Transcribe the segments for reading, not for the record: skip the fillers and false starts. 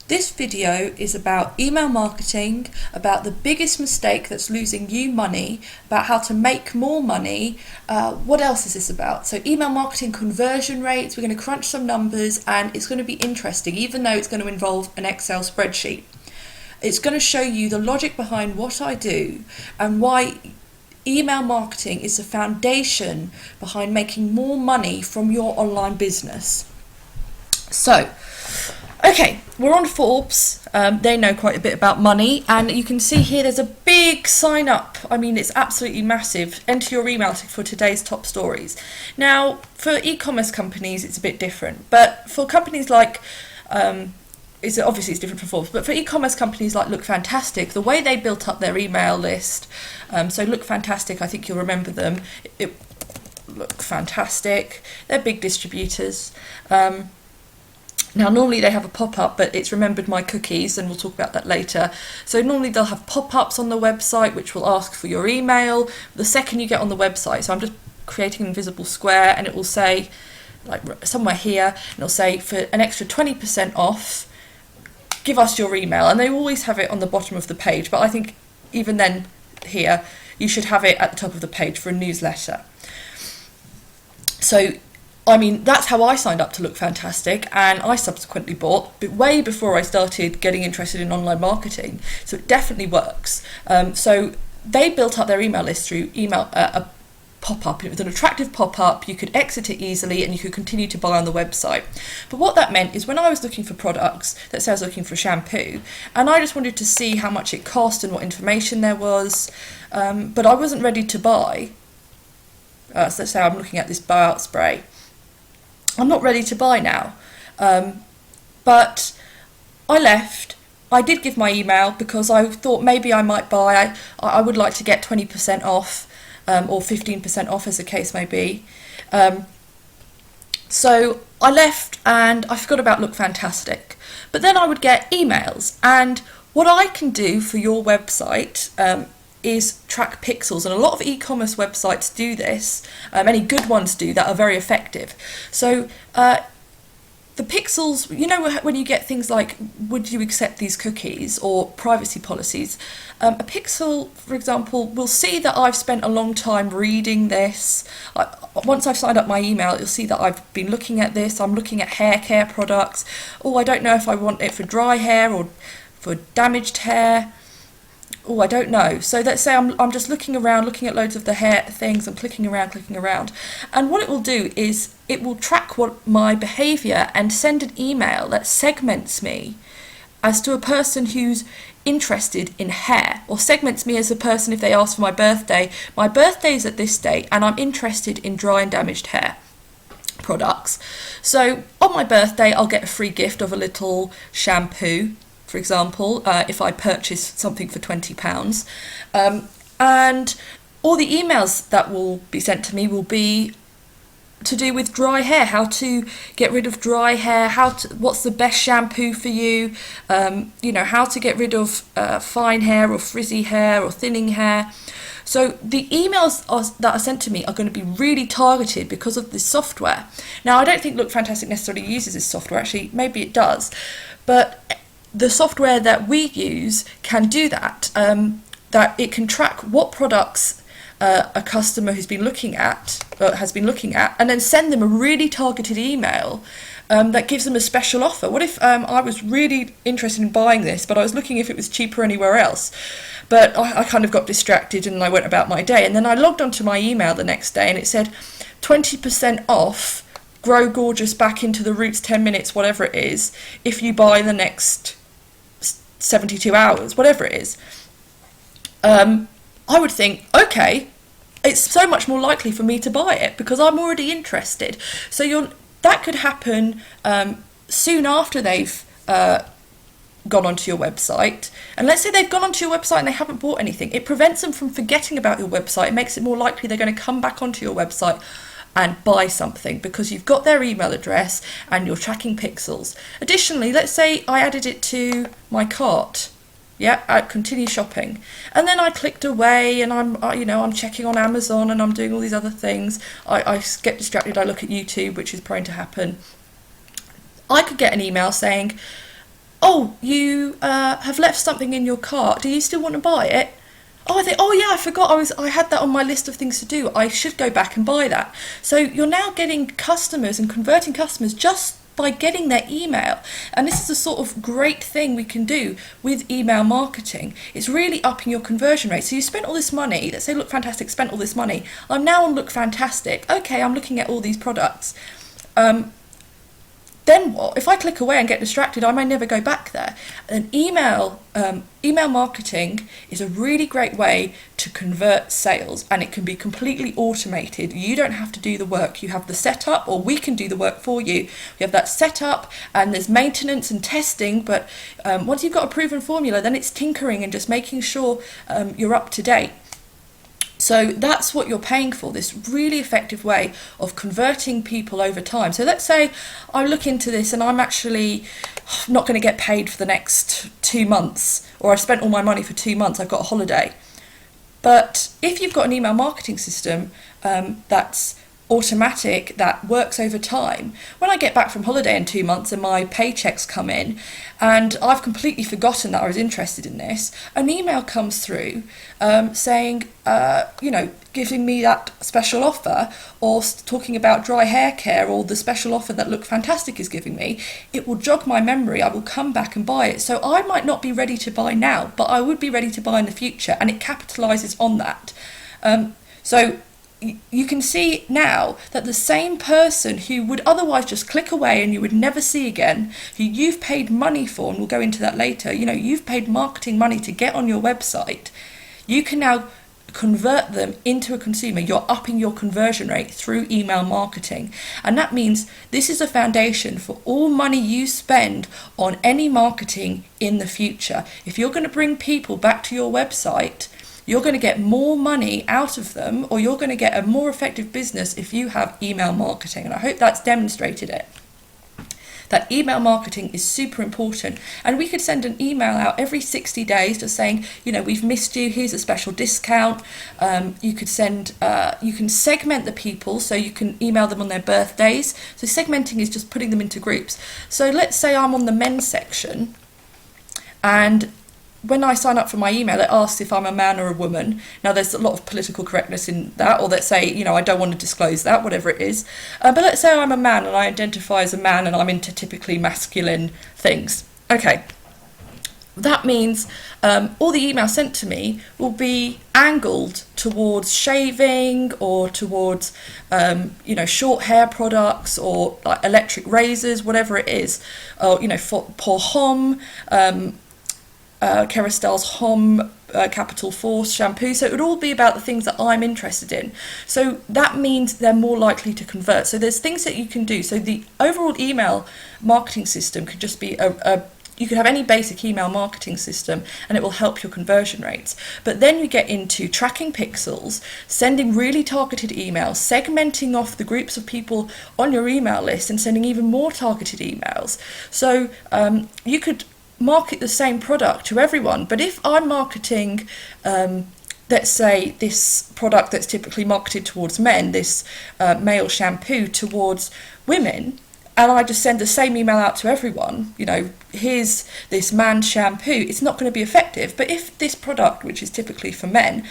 This video is about email marketing, about the biggest mistake that's losing you money, about how to make more money. What else is this about? So email marketing conversion rates, we're going to crunch some numbers and it's going to be interesting, even though it's going to involve an Excel spreadsheet. It's going to show you the logic behind what I do and why email marketing is the foundation behind making more money from your online business. So, okay, we're on Forbes. They know quite a bit about money, and you can see here there's a big sign up. I mean, it's absolutely massive. Enter your email for today's top stories. Now, for e-commerce companies, it's a bit different, but for companies like obviously it's different for Forbes, but for e-commerce companies like Look Fantastic, the way they built up their email list, so Look Fantastic, I think you'll remember them. Look Fantastic, they're big distributors. Now, normally they have a pop-up, but it's remembered my cookies, and we'll talk about that later. So normally they'll have pop-ups on the website, which will ask for your email the second you get on the website. So I'm just creating an invisible square, and it will say, like somewhere here, and it'll say, for an extra 20% off, give us your email. And they always have it on the bottom of the page, but I think even then here, you should have it at the top of the page for a newsletter. So I mean, that's how I signed up to Look Fantastic, and I subsequently bought, but way before I started getting interested in online marketing. So it definitely works. So they built up their email list through a pop-up. It was an attractive pop-up. You could exit it easily, and you could continue to buy on the website. But what that meant is when I was looking for products, let's say I was looking for shampoo, and I just wanted to see how much it cost and what information there was, but I wasn't ready to buy. So let's say I'm looking at this Blowout spray. I'm not ready to buy now, but I left. I did give my email because I thought maybe I might buy. I would like to get 20% off or 15% off, as the case may be. So I left and I forgot about Look Fantastic. But then I would get emails, and what I can do for your website is track pixels, and a lot of e-commerce websites do this. Any good ones do that are very effective. So the pixels, you know, when you get things like, would you accept these cookies or privacy policies, a pixel, for example, will see that I've spent a long time reading this. Once I've signed up my email, you'll see that I've been looking at this. I'm looking at hair care products. Oh, I don't know if I want it for dry hair or for damaged hair. Oh, I don't know. So let's say I'm just looking around, looking at loads of the hair things and clicking around. And what it will do is it will track what my behaviour and send an email that segments me as to a person who's interested in hair, or segments me as a person if they ask for my birthday. My birthday's at this date and I'm interested in dry and damaged hair products. So on my birthday, I'll get a free gift of a little shampoo, for example, if I purchase something for £20. And all the emails that will be sent to me will be to do with dry hair, how to get rid of dry hair, what's the best shampoo for you, how to get rid of fine hair or frizzy hair or thinning hair. So the emails that are sent to me are going to be really targeted because of this software. Now, I don't think Look Fantastic necessarily uses this software. Actually, maybe it does. But the software that we use can do that, that it can track what products a customer has been looking at, and then send them a really targeted email that gives them a special offer. What if I was really interested in buying this, but I was looking if it was cheaper anywhere else, but I kind of got distracted and I went about my day, and then I logged onto my email the next day and it said 20% off, Grow Gorgeous back into the roots 10 minutes, whatever it is, if you buy the next 72 hours, whatever it is. I would think, okay, it's so much more likely for me to buy it because I'm already interested. So that could happen soon after they've gone onto your website. And let's say they've gone onto your website and they haven't bought anything. It prevents them from forgetting about your website. It makes it more likely they're going to come back onto your website and buy something because you've got their email address and you're tracking pixels. Additionally, let's say I added it to my cart. Yeah, I continue shopping, and then I clicked away, and I'm checking on Amazon, and I'm doing all these other things. I get distracted. I look at YouTube, which is prone to happen. I could get an email saying, oh, you have left something in your cart. Do you still want to buy it? Oh, I think, oh yeah, I forgot. I had that on my list of things to do. I should go back and buy that. So you're now getting customers and converting customers just by getting their email. And this is a sort of great thing we can do with email marketing. It's really upping your conversion rate. So you spent all this money. Let's say Look Fantastic spent all this money. I'm now on Look Fantastic. Okay, I'm looking at all these products. Then what? If I click away and get distracted, I may never go back there. And email marketing is a really great way to convert sales, and it can be completely automated. You don't have to do the work. You have the setup, or we can do the work for you. We have that setup, and there's maintenance and testing, but once you've got a proven formula, then it's tinkering and just making sure you're up to date. So that's what you're paying for, this really effective way of converting people over time. So let's say I look into this and I'm actually not going to get paid for the next 2 months, or I've spent all my money for 2 months, I've got a holiday. But if you've got an email marketing system that's automatic, that works over time, when I get back from holiday in 2 months and my paychecks come in and I've completely forgotten that I was interested in this, an email comes through saying, giving me that special offer, or talking about dry hair care, or the special offer that Look Fantastic is giving me. It will jog my memory. I will come back and buy it. So I might not be ready to buy now, but I would be ready to buy in the future, and it capitalizes on that. So you can see now that the same person who would otherwise just click away and you would never see again, who you've paid money for, and we'll go into that later, you've paid marketing money to get on your website, you can now convert them into a consumer. You're upping your conversion rate through email marketing. And that means this is a foundation for all money you spend on any marketing in the future. If you're going to bring people back to your website, you're going to get more money out of them, or you're going to get a more effective business if you have email marketing. And I hope that's demonstrated it. That email marketing is super important, and we could send an email out every 60 days just saying, we've missed you, here's a special discount. You can segment the people, so you can email them on their birthdays. So segmenting is just putting them into groups. So let's say I'm on the men's section, and when I sign up for my email, it asks if I'm a man or a woman. Now, there's a lot of political correctness in that, or let's say, I don't want to disclose that, whatever it is. But let's say I'm a man and I identify as a man and I'm into typically masculine things. Okay. That means all the emails sent to me will be angled towards shaving, or towards, short hair products, or like electric razors, whatever it is. Or, pour Homme, Kerastase Homme, Capital Force shampoo. So it would all be about the things that I'm interested in. So that means they're more likely to convert. So there's things that you can do. So the overall email marketing system could just be you could have any basic email marketing system and it will help your conversion rates. But then you get into tracking pixels, sending really targeted emails, segmenting off the groups of people on your email list and sending even more targeted emails. So you could market the same product to everyone, but if I'm marketing let's say this product that's typically marketed towards men, this male shampoo, towards women, and I just send the same email out to everyone, here's this man's shampoo, it's not going to be effective. But if this product, which is typically for men,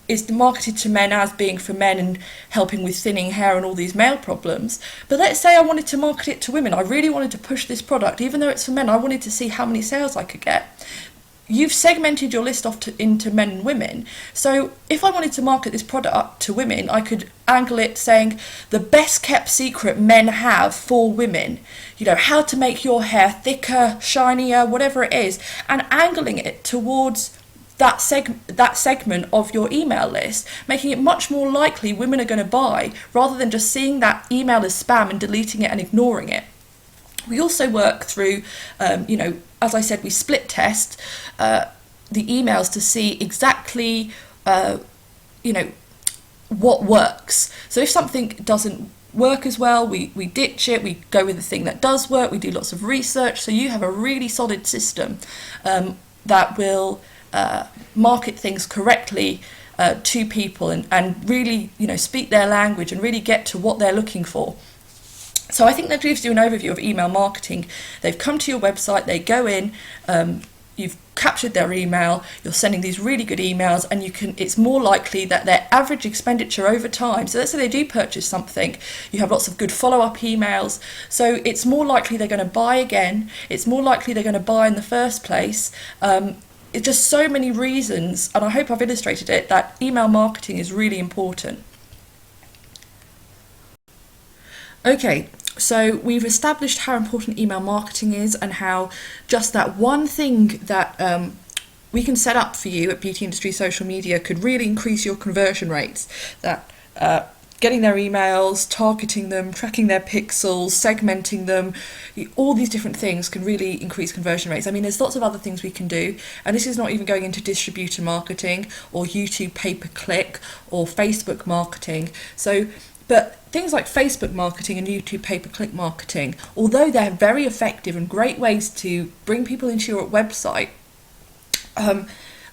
is marketed to men as being for men and helping with thinning hair and all these male problems, but let's say I wanted to market it to women, I really wanted to push this product, even though it's for men, I wanted to see how many sales I could get. You've segmented your list off into men and women. So if I wanted to market this product to women, I could angle it saying the best kept secret men have for women, how to make your hair thicker, shinier, whatever it is, and angling it towards that segment of your email list, making it much more likely women are going to buy, rather than just seeing that email as spam and deleting it and ignoring it. We also work through, as I said, we split test the emails to see exactly, what works. So if something doesn't work as well, we ditch it, we go with the thing that does work, we do lots of research. So you have a really solid system that will market things correctly to people and really, speak their language and really get to what they're looking for. So I think that gives you an overview of email marketing. They've come to your website, they go in, you've captured their email, you're sending these really good emails, and it's more likely that their average expenditure over time, so let's say they do purchase something, you have lots of good follow-up emails, so it's more likely they're going to buy again, it's more likely they're going to buy in the first place. It's just so many reasons, and I hope I've illustrated it, that email marketing is really important. Okay, so we've established how important email marketing is and how just that one thing that we can set up for you at Beauty Industry Social Media could really increase your conversion rates. That getting their emails, targeting them, tracking their pixels, segmenting them, all these different things can really increase conversion rates. I mean, there's lots of other things we can do, and this is not even going into distributor marketing or YouTube pay-per-click or Facebook marketing. But things like Facebook marketing and YouTube pay-per-click marketing, although they're very effective and great ways to bring people into your website,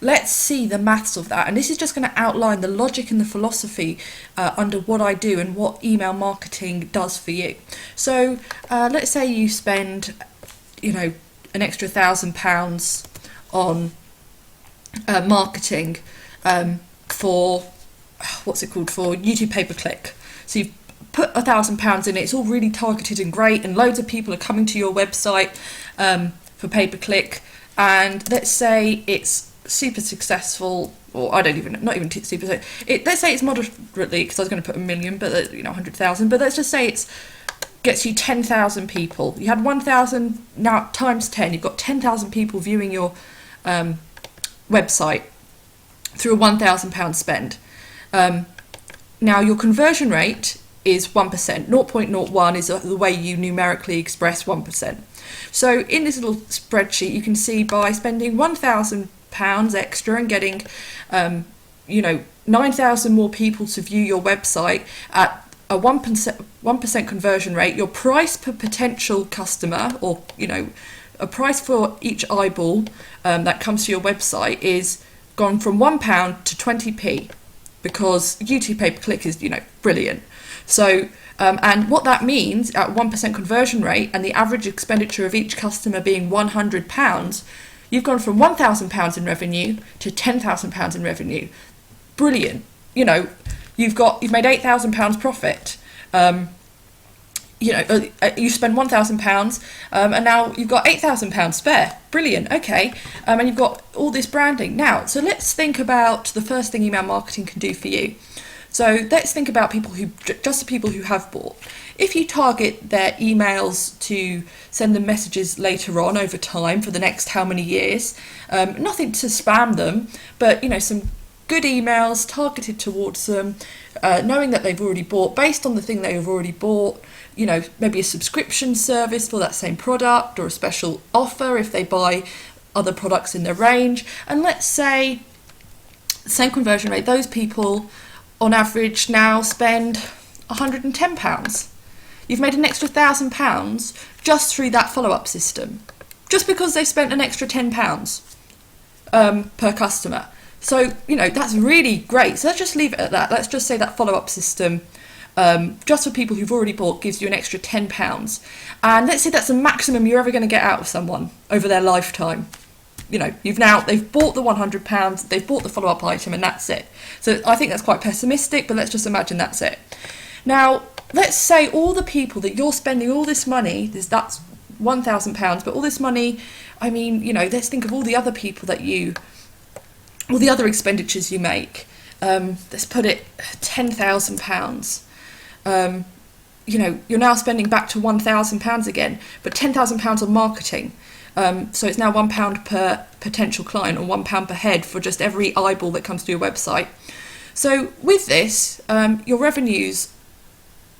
let's see the maths of that. And this is just going to outline the logic and the philosophy under what I do and what email marketing does for you. So let's say you spend, an extra £1,000 on marketing for YouTube pay-per-click. So you've put £1,000 in it, it's all really targeted and great, and loads of people are coming to your website for pay-per-click, and let's say it's super successful, or let's say it's moderately, because I was going to put 1 million, but 100,000, but let's just say it gets you 10,000 people. You had 1,000, now times 10, you've got 10,000 people viewing your website through a £1,000 spend. Now your conversion rate is 1%. 0.01 is the way you numerically express 1%. So in this little spreadsheet, you can see by spending £1,000 extra and getting, 9,000 more people to view your website at a 1% conversion rate, your price per potential customer, or a price for each eyeball that comes to your website, is gone from £1 to 20p. Because YouTube pay-per-click is, brilliant. So, and what that means at 1% conversion rate and the average expenditure of each customer being £100, you've gone from £1,000 in revenue to £10,000 in revenue. Brilliant. You've made £8,000 profit. You spend £1,000 and now you've got £8,000 spare. Brilliant, okay. And you've got all this branding. Now, so let's think about the first thing email marketing can do for you. So let's think about just the people who have bought. If you target their emails to send them messages later on over time for the next how many years, nothing to spam them, but some good emails targeted towards them, knowing that they've already bought, based on the thing they've already bought, maybe a subscription service for that same product, or a special offer if they buy other products in their range. And let's say, same conversion rate, those people on average now spend £110. You've made an extra £1,000 just through that follow-up system, just because they spent an extra £10 per customer. So, that's really great. So let's just leave it at that. Let's just say that follow-up system, just for people who've already bought, gives you an extra £10. And let's say that's the maximum you're ever going to get out of someone over their lifetime. They've bought the £100, they've bought the follow-up item, and that's it. So I think that's quite pessimistic, but let's just imagine that's it. Now, let's say all the people that you're spending all this money, that's £1,000, but all this money, let's think of all the other people all the other expenditures you make. Let's put it £10,000. You're now spending back to £1,000 again, but £10,000 on marketing. So it's now £1 per potential client, or £1 per head for just every eyeball that comes to your website. So with this, your revenues,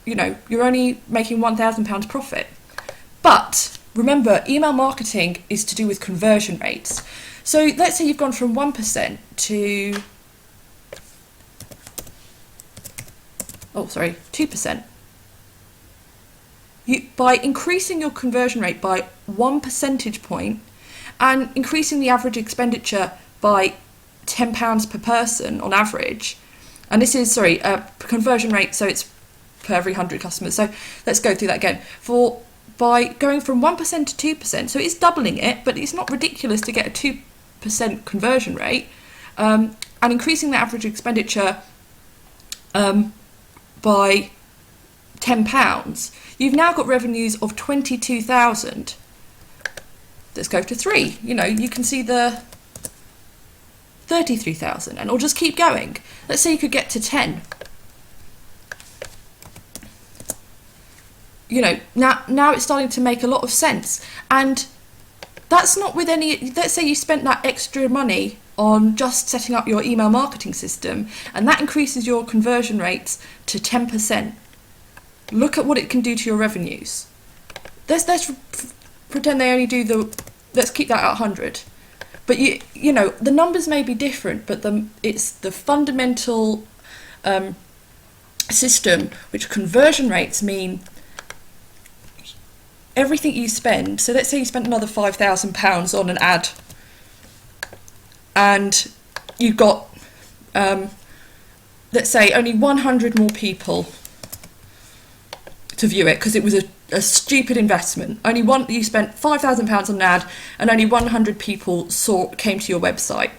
you're only making £1,000 profit. But remember, email marketing is to do with conversion rates. So let's say you've gone from 1% to 2%. By increasing your conversion rate by 1 percentage point and increasing the average expenditure by £10 per person on average, and this is, conversion rate, so it's per every 100 customers. So let's go through that again. By going from 1% to 2%, so it's doubling it, but it's not ridiculous to get a 2% conversion rate, and increasing the average expenditure by £10, you've now got revenues of 22,000. Let's go to 3. You can see the 33,000, and it'll just keep going. Let's say you could get to 10. Now it's starting to make a lot of sense. And that's not with any, let's say you spent that extra money on just setting up your email marketing system, and that increases your conversion rates to 10%. Look at what it can do to your revenues. Let's pretend they only do let's keep that at 100. But the numbers may be different, but it's the fundamental system, which conversion rates mean everything you spend. So let's say you spent another £5,000 on an ad, and you got, let's say, only 100 more people to view it because it was a stupid investment. You spent £5,000 on an ad, and only 100 people came to your website.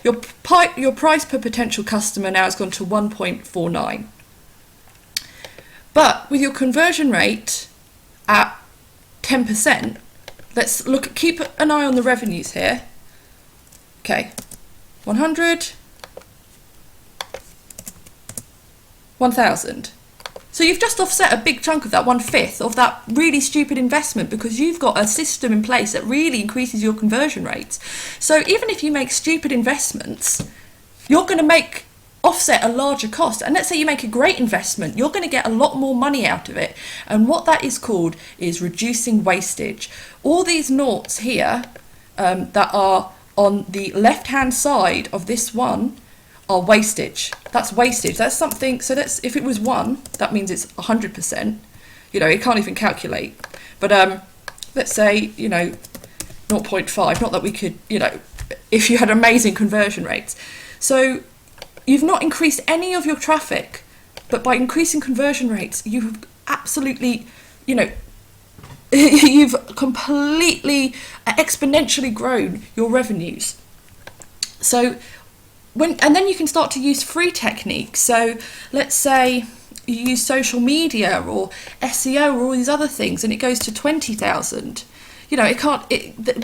Your price per potential customer now has gone to 1.49. But with your conversion rate at 10%, let's keep an eye on the revenues here. Okay, 100, 1,000. So you've just offset a big chunk of that, 1/5 of that really stupid investment, because you've got a system in place that really increases your conversion rates. So even if you make stupid investments, you're going to offset a larger cost. And let's say you make a great investment, you're going to get a lot more money out of it. And what that is called is reducing wastage. All these noughts here that are on the left-hand side of this one are wastage. That's wastage. That's something. So if it was 1, that means it's 100%. It can't even calculate. But let's say 0.5. Not that we could. If you had amazing conversion rates. So you've not increased any of your traffic, but by increasing conversion rates, you've absolutely, you've completely exponentially grown your revenues. So and then you can start to use free techniques. So let's say you use social media or SEO or all these other things, and it goes to 20,000.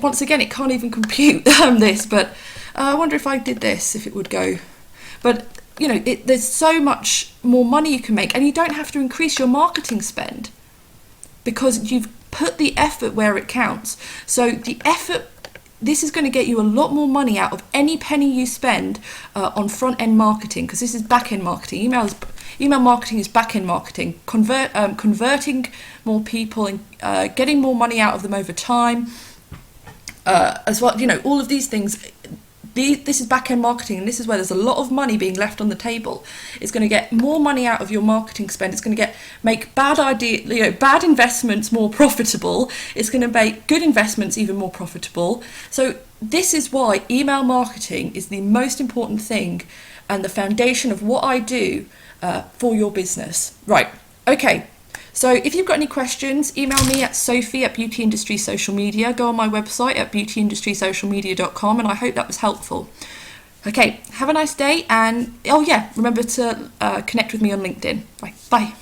Once again, it can't even compute this, but I wonder if I did this, if it would go. But there's so much more money you can make, and you don't have to increase your marketing spend because you've put the effort where it counts. So this is going to get you a lot more money out of any penny you spend on front-end marketing, because this is back-end marketing. Email marketing is back-end marketing, converting more people and getting more money out of them over time as well. All of these things. This is back-end marketing, and this is where there's a lot of money being left on the table. It's going to get more money out of your marketing spend. It's going to make bad investments more profitable. It's going to make good investments even more profitable. So this is why email marketing is the most important thing and the foundation of what I do for your business. Right, okay. So if you've got any questions, email me at sophie@Beauty Industry Social Media. Go on my website at beautyindustrysocialmedia.com, and I hope that was helpful. Okay, have a nice day, and remember to connect with me on LinkedIn. Bye.